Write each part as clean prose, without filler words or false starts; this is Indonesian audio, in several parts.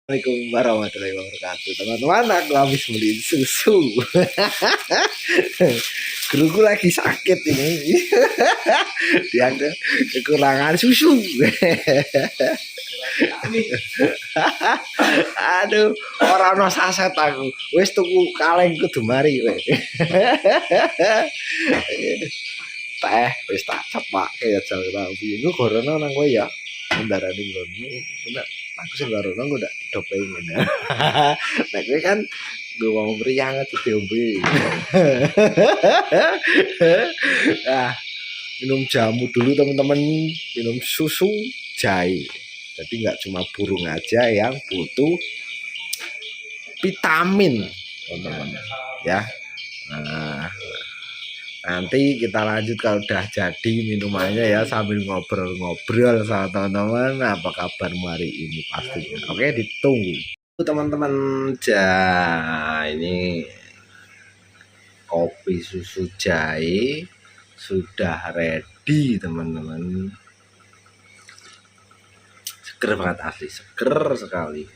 Assalamualaikum warahmatullahi wabarakatuh. Teman-teman, aku habis beli susu. Guruku lagi sakit ini. Dia kekurangan susu. Aduh, orang no saset aku. Wis tuku kaleng kudu mari kowe. Teh wis tak cepake ya jal tapi iku gorono nang kowe ya. Ndarani ngono. Bener. Aku sing karo nang udah do pengen. Nek kowe kan gue mau meriang aja diombe. Ah, minum jamu dulu teman-teman, minum susu jahe. Jadi nggak cuma burung aja yang butuh vitamin, teman-teman. Ya. Nah, nanti kita lanjut kalau udah jadi minumannya ya sambil ngobrol-ngobrol sama teman-teman apa kabarmu hari ini pastinya. Oke, ditunggu. Teman-teman, ini kopi susu jahe sudah ready teman-teman. Seger banget asli, seger sekali.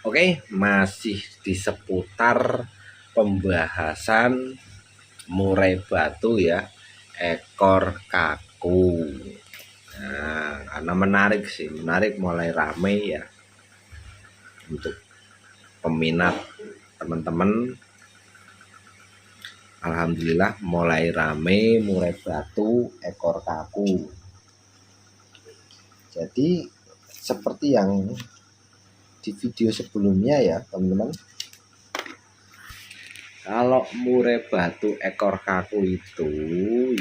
Oke, masih di seputar pembahasan murai batu ya, ekor kaku. Nah, karena menarik sih, menarik mulai rame ya untuk peminat teman-teman. Alhamdulillah mulai rame murai batu ekor kaku. Jadi seperti yang di video sebelumnya ya teman-teman, kalau murai batu ekor kaku itu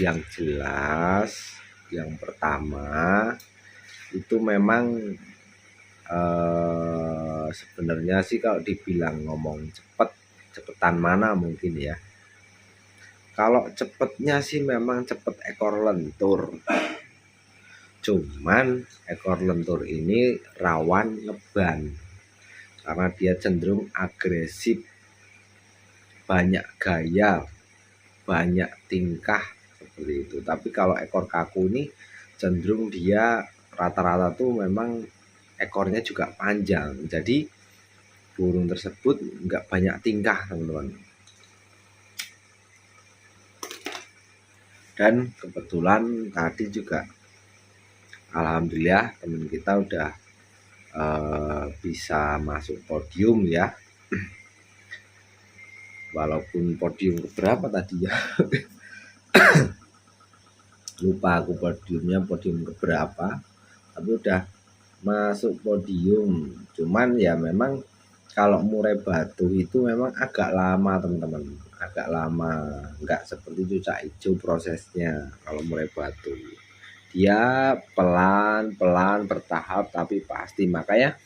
yang jelas yang pertama itu memang sebenarnya sih kalau dibilang ngomong cepetan mana mungkin ya. Kalau cepetnya sih memang cepet ekor lentur. Cuman ekor lentur ini rawan ngeban karena dia cenderung agresif, banyak gaya, banyak tingkah seperti itu. Tapi kalau ekor kaku ini cenderung dia rata-rata tuh memang ekornya juga panjang. Jadi burung tersebut nggak banyak tingkah teman-teman. Dan kebetulan tadi juga alhamdulillah teman kita udah bisa masuk podium ya. Walaupun podium berapa tadi ya. Lupa aku podium keberapa, tapi udah masuk podium. Cuman ya memang kalau murai batu itu memang agak lama teman-teman, agak lama, nggak seperti cucak hijau prosesnya. Kalau murai batu dia pelan-pelan bertahap tapi pasti. Makanya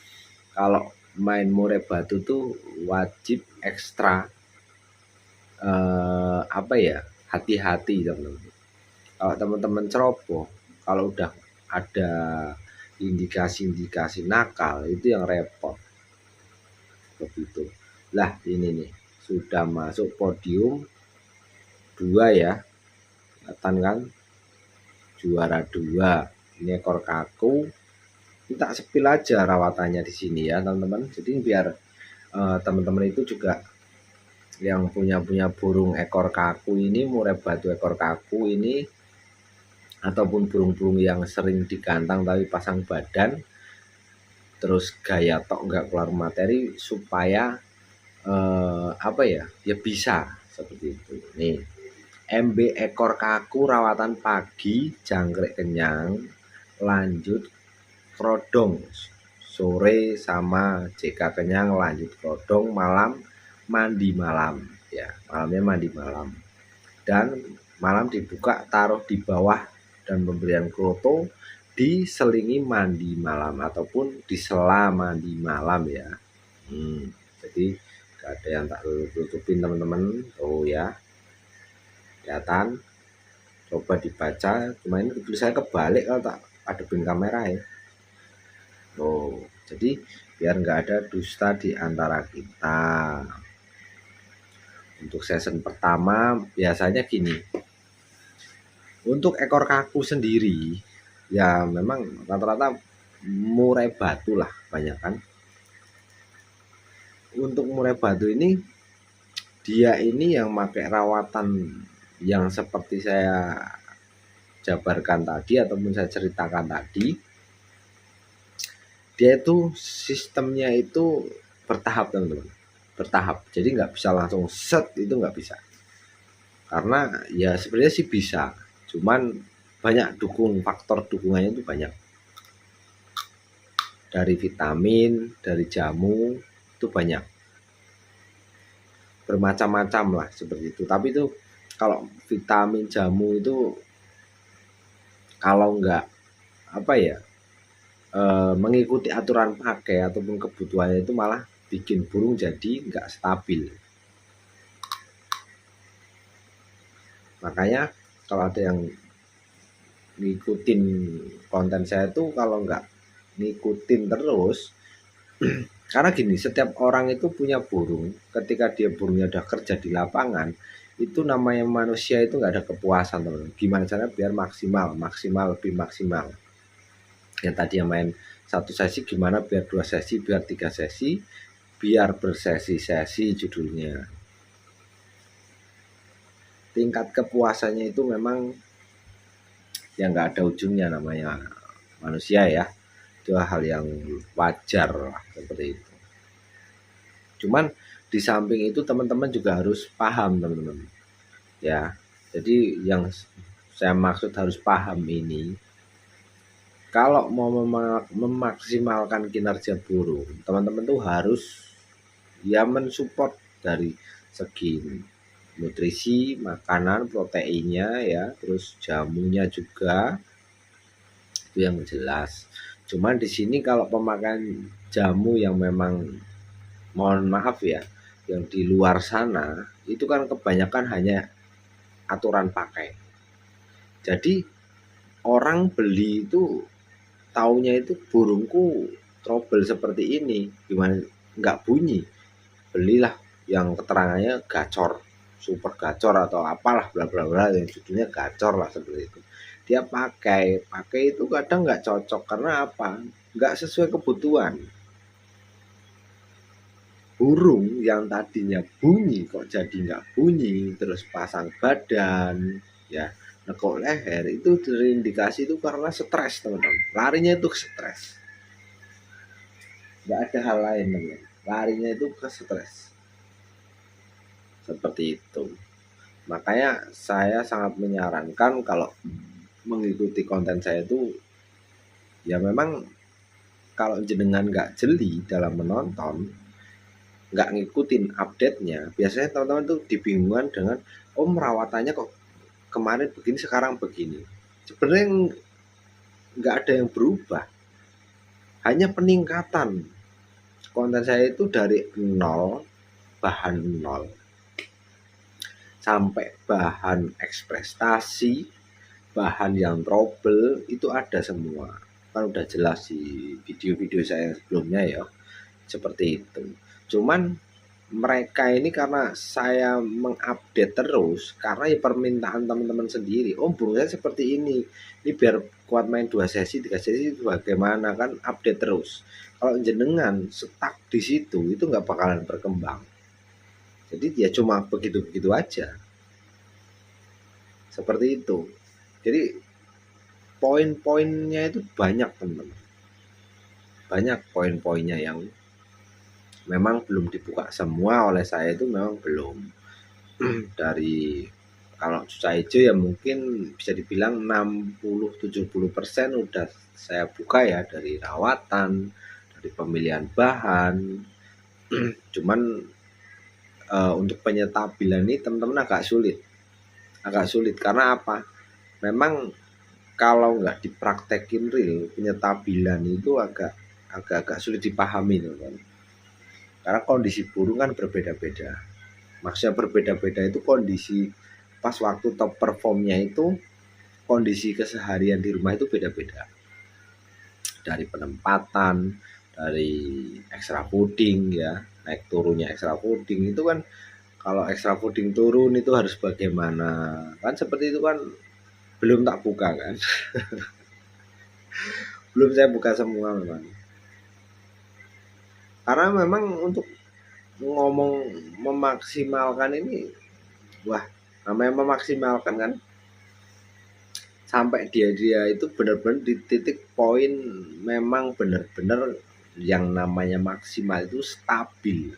kalau main murai batu tuh wajib ekstra hati-hati teman-teman. Kalau teman-teman ceroboh, kalau udah ada indikasi-indikasi nakal itu yang repot. Begitu. Lah ini nih sudah masuk podium 2 ya. Kelihatan kan? Juara 2. Ini ekor kaku. Ini tak sepil aja rawatannya di sini ya, teman-teman. Jadi biar teman-teman itu juga yang punya burung ekor kaku ini, murai batu ekor kaku ini, ataupun burung-burung yang sering digantang tapi pasang badan terus gaya tok nggak keluar materi, supaya ya bisa seperti itu. Nih MB ekor kaku rawatan pagi jangkrik kenyang, lanjut krodong sore, sama JK kenyang lanjut krodong, malam mandi malam ya, malamnya mandi malam, dan malam dibuka taruh di bawah dan pemberian kroto diselingi mandi malam ataupun disela mandi malam ya. Jadi gak ada yang tak tutupin teman-teman. Oh ya, kelihatan, coba dibaca. Cuma ini tulisannya kebalik kalau tak hadapin kamera ya. Oh, jadi biar nggak ada dusta di antara kita. Untuk season pertama biasanya gini. Untuk ekor kaku sendiri ya memang rata-rata murai batu lah banyak kan. Untuk murai batu ini dia ini yang pakai rawatan yang seperti saya jabarkan tadi ataupun saya ceritakan tadi. Dia itu sistemnya itu bertahap teman-teman, bertahap. Jadi nggak bisa langsung set, itu nggak bisa. Karena ya sebenarnya sih bisa, cuman banyak faktor dukungannya itu banyak. Dari vitamin, dari jamu, itu banyak. Bermacam-macam lah seperti itu. Tapi itu kalau vitamin jamu itu kalau nggak apa ya mengikuti aturan pakai ataupun kebutuhannya itu malah bikin burung jadi nggak stabil. Makanya kalau ada yang ngikutin konten saya tuh kalau nggak ngikutin terus karena gini, setiap orang itu punya burung. Ketika dia burungnya udah kerja di lapangan, itu namanya manusia itu nggak ada kepuasan teman-teman. Gimana caranya biar maksimal, lebih maksimal. Yang tadi yang main satu sesi, gimana biar 2 sesi, biar 3 sesi, biar bersesi-sesi judulnya. Tingkat kepuasannya itu memang yang nggak ada ujungnya, namanya manusia ya. Itu hal yang wajar lah seperti itu. Cuman di samping itu teman-teman juga harus paham teman-teman ya. Jadi yang saya maksud harus paham ini, kalau mau memaksimalkan kinerja burung, teman-teman tuh harus ya mensupport dari segi nutrisi, makanan, proteinnya ya, terus jamunya juga itu yang jelas. Cuman di sini kalau pemakaian jamu yang memang mohon maaf ya, yang di luar sana itu kan kebanyakan hanya aturan pakai. Jadi orang beli itu taunya itu burungku trouble seperti ini, gimana nggak bunyi, belilah yang keterangannya gacor, super gacor atau apalah bla bla bla yang judulnya gacor lah seperti itu. Dia pakai itu kadang nggak cocok karena apa? Nggak sesuai kebutuhan. Burung yang tadinya bunyi kok jadi nggak bunyi, terus pasang badan, ya nekuk leher, itu terindikasi itu karena stres teman-teman. Larinya itu stres, nggak ada hal lain teman-teman. Larinya itu ke stres, seperti itu. Makanya saya sangat menyarankan kalau mengikuti konten saya itu ya memang kalau jenengan nggak jeli dalam menonton, nggak ngikutin update-nya, biasanya teman-teman tuh dibingungkan dengan merawatannya kok kemarin begini sekarang begini. Sebenarnya nggak ada yang berubah, hanya peningkatan. Konten saya itu dari nol, bahan nol, sampai bahan eksprestasi, bahan yang trouble itu ada semua. Kan udah jelas di video-video saya sebelumnya ya, seperti itu. Cuman mereka ini karena saya mengupdate terus, karena ya permintaan teman-teman sendiri. Burung saya seperti ini biar kuat main 2 sesi 3 sesi bagaimana, kan update terus. Kalau jenengan stuck di situ itu nggak bakalan berkembang. Jadi dia cuma begitu-begitu aja, seperti itu. Jadi poin-poinnya itu banyak teman-teman, banyak poin-poinnya yang memang belum dibuka semua oleh saya, itu memang belum. Dari kalau susah hijau ya mungkin bisa dibilang 60-70% udah saya buka ya, dari rawatan, dari pemilihan bahan. Cuman untuk penyetabilan ini teman-teman agak sulit karena apa? Memang kalau nggak dipraktekin real, penyetabilan itu agak sulit dipahami teman-teman. Karena kondisi burung kan berbeda-beda. Maksudnya berbeda-beda itu kondisi pas waktu top performnya itu, kondisi keseharian di rumah itu beda-beda. Dari penempatan, dari extra fooding ya, naik turunnya extra fooding itu kan, kalau extra fooding turun itu harus bagaimana, kan seperti itu kan belum tak buka kan. Belum saya buka semua memang. Karena memang untuk ngomong memaksimalkan ini, wah, namanya memaksimalkan kan sampai dia itu benar-benar di titik poin memang benar-benar yang namanya maksimal itu stabil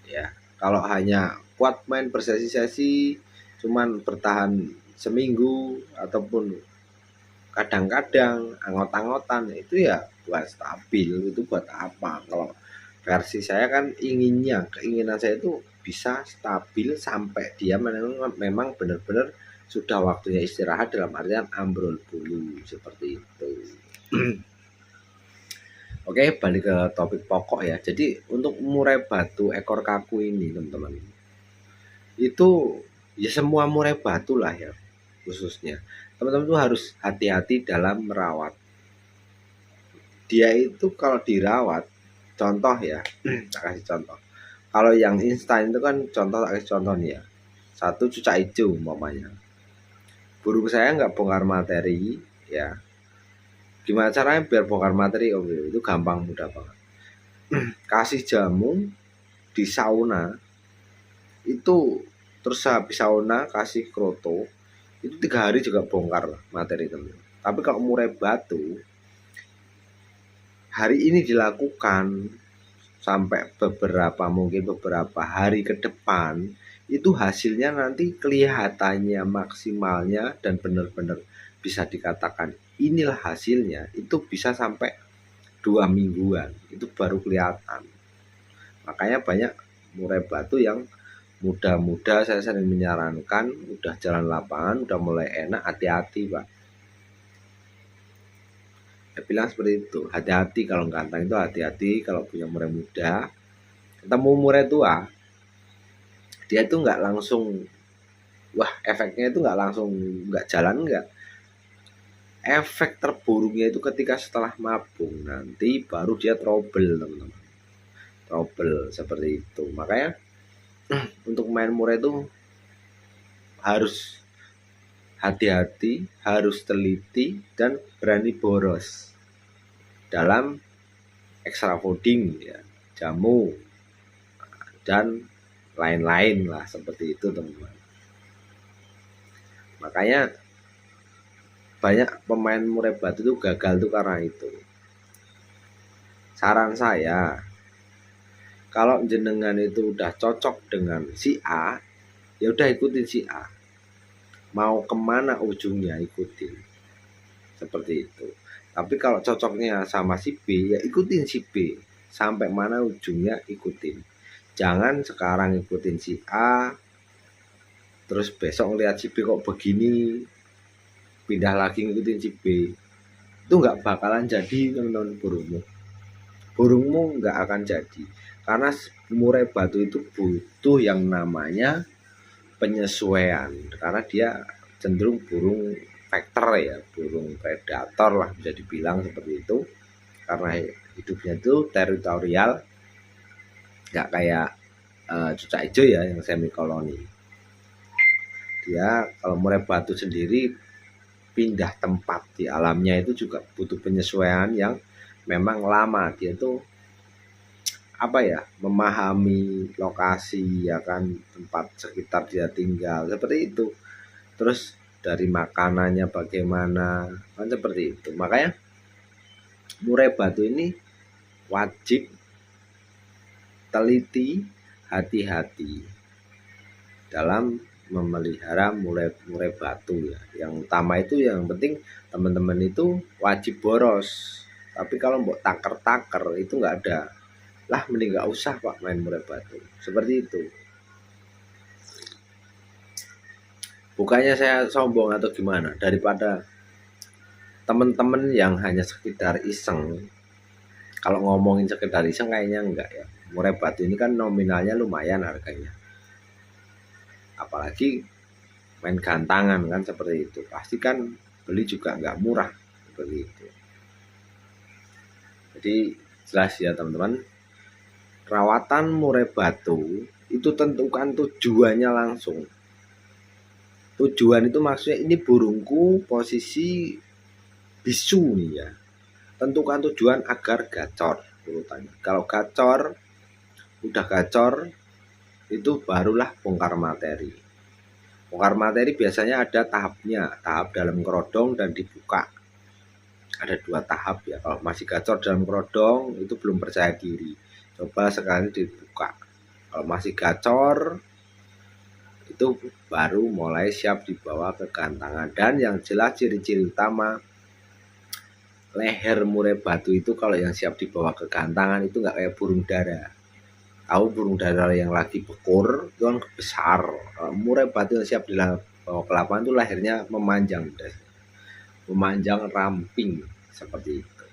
ya. Kalau hanya kuat main bersesi-sesi cuman bertahan seminggu ataupun kadang-kadang anggot-anggotan, itu ya buat stabil. Itu buat apa? Kalau versi saya kan keinginan saya itu bisa stabil sampai dia memang benar-benar sudah waktunya istirahat, dalam artian ambrol dulu seperti itu. Oke, balik ke topik pokok ya. Jadi untuk murai batu ekor kaku ini teman-teman, itu ya semua murai batu lah ya, khususnya teman-teman tuh harus hati-hati dalam merawat dia. Itu kalau dirawat, contoh ya, tak kasih contoh. Kalau yang instan itu kan contoh, tak kasih contoh nih ya, satu cucak hijau umpamanya, burung saya nggak bongkar materi ya. Gimana caranya biar bongkar materi? Oh, itu gampang, mudah banget. Kasih jamu di sauna itu, terus habis sauna kasih kroto, itu 3 hari juga bongkar materi teman. Tapi kalau murai batu, hari ini dilakukan sampai mungkin beberapa hari ke depan, itu hasilnya nanti kelihatannya maksimalnya dan benar-benar bisa dikatakan inilah hasilnya, itu bisa sampai 2 mingguan itu baru kelihatan. Makanya banyak murai batu yang muda-muda, saya sering menyarankan, udah jalan lapangan, udah mulai enak, hati-hati Pak. Saya bilang seperti itu, hati-hati kalau ganteng itu, hati-hati kalau punya murai muda. Ketemu murai tua, dia itu nggak langsung, wah efeknya itu nggak langsung, nggak jalan, nggak. Efek terburuknya itu ketika setelah mabung nanti baru dia trouble teman-teman, trouble seperti itu. Makanya untuk main murai itu harus hati-hati, harus teliti, dan berani boros dalam extra fooding ya, jamu dan lain-lain lah seperti itu teman-teman. Makanya banyak pemain murai batu itu gagal tuh karena itu. Saran saya, kalau jenengan itu udah cocok dengan si A, ya udah ikutin si A. Mau kemana ujungnya ikutin, seperti itu. Tapi kalau cocoknya sama si B, ya ikutin si B. Sampai mana ujungnya ikutin. Jangan sekarang ikutin si A, terus besok ngeliat si B kok begini, pindah lagi ngikutin si B. Itu nggak bakalan jadi teman-teman. Burungmu nggak akan jadi. Karena murai batu itu butuh yang namanya penyesuaian. Karena dia cenderung burung vektor ya, burung predator lah bisa dibilang seperti itu. Karena hidupnya itu teritorial, nggak kayak cucak hijau ya yang semi koloni. Dia kalau murai batu sendiri pindah tempat di alamnya itu juga butuh penyesuaian yang memang lama. Dia tuh apa ya, memahami lokasi ya kan, tempat sekitar dia tinggal seperti itu. Terus dari makanannya bagaimana kan seperti itu. Makanya murai batu ini wajib teliti, hati-hati dalam memelihara murai batu ya. Yang utama itu, yang penting teman-teman itu wajib boros. Tapi kalau mau taker-taker itu nggak ada lah, mending nggak usah Pak main murai batu seperti itu. Bukannya saya sombong atau gimana, daripada teman-teman yang hanya sekedar iseng. Kalau ngomongin sekedar iseng kayaknya enggak ya. Murai batu ini kan nominalnya lumayan harganya, apalagi main gantangan kan seperti itu, pasti kan beli juga nggak murah seperti itu. Jadi jelas ya teman-teman, perawatan murai batu itu tentukan tujuannya langsung. Tujuan itu maksudnya ini burungku posisi bisu nih ya. Tentukan tujuan agar gacor urutannya. Kalau gacor, udah gacor, itu barulah bongkar materi. Bongkar materi biasanya ada tahapnya, tahap dalam kerodong dan dibuka. Ada 2 tahap ya. Kalau masih gacor dalam kerodong itu belum percaya diri. Coba sekali dibuka. Kalau masih gacor itu baru mulai siap dibawa ke gantangan. Dan yang jelas ciri-ciri utama leher murai batu itu kalau yang siap dibawa ke gantangan itu nggak kayak burung dara. Tahu burung dara yang lagi bekur itu kan besar. Murai batu yang siap dibawa ke lapangan itu lehernya memanjang ramping seperti itu.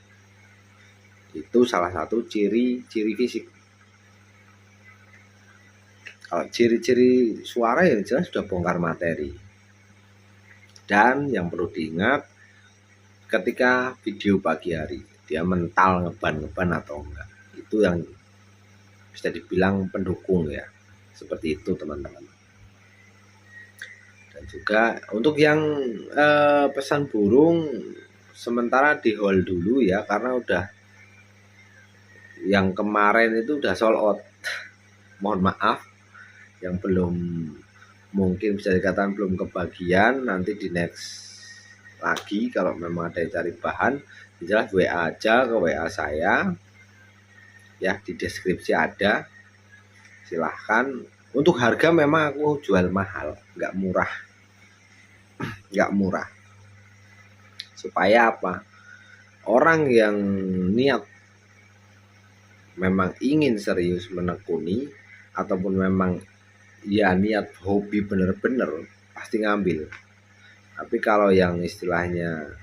Itu salah satu ciri-ciri fisik. Kalau ciri-ciri suara yang jelas sudah bongkar materi. Dan yang perlu diingat ketika video pagi hari dia mental ngeban atau enggak, itu yang bisa dibilang pendukung ya, seperti itu teman-teman. Dan juga untuk yang pesan burung sementara di hold dulu ya, karena udah yang kemarin itu udah sold out. Mohon maaf yang belum, mungkin bisa dikatakan belum kebagian, nanti di next lagi kalau memang ada yang cari bahan, jelas WA aja ke WA saya ya, di deskripsi ada, silahkan. Untuk harga memang aku jual mahal, nggak murah, supaya apa, orang yang niat memang ingin serius menekuni ataupun memang ya niat hobi bener-bener pasti ngambil. Tapi kalau yang istilahnya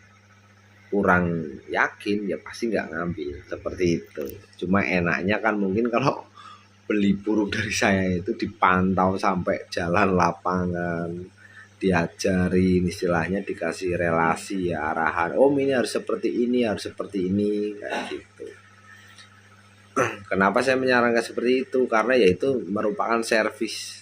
kurang yakin ya pasti nggak ngambil, seperti itu. Cuma enaknya kan mungkin kalau beli burung dari saya itu dipantau sampai jalan lapangan, diajarin istilahnya, dikasih relasi ya, arahan, ini harus seperti ini, harus seperti ini, kayak gitu. Kenapa saya menyarankan seperti itu? Karena yaitu merupakan servis.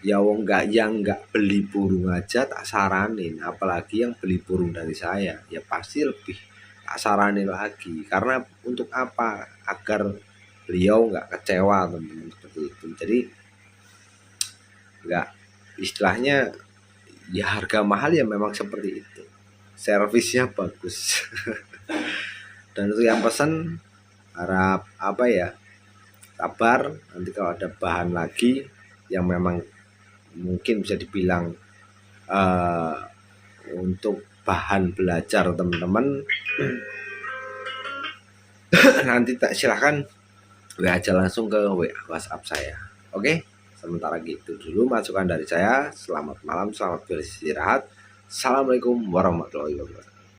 Ya wong yang nggak beli burung aja tak saranin, apalagi yang beli burung dari saya, ya pasti lebih tak saranin lagi. Karena untuk apa? Agar beliau nggak kecewa teman-teman, seperti itu. Jadi nggak, istilahnya ya harga mahal ya memang seperti itu, servisnya bagus. Dan untuk yang pesan harap apa ya, sabar, nanti kalau ada bahan lagi yang memang mungkin bisa dibilang untuk bahan belajar teman-teman, nanti silahkan WA aja langsung ke WA WhatsApp saya. Oke, sementara gitu dulu masukan dari saya. Selamat malam, selamat beristirahat. Assalamualaikum warahmatullahi wabarakatuh.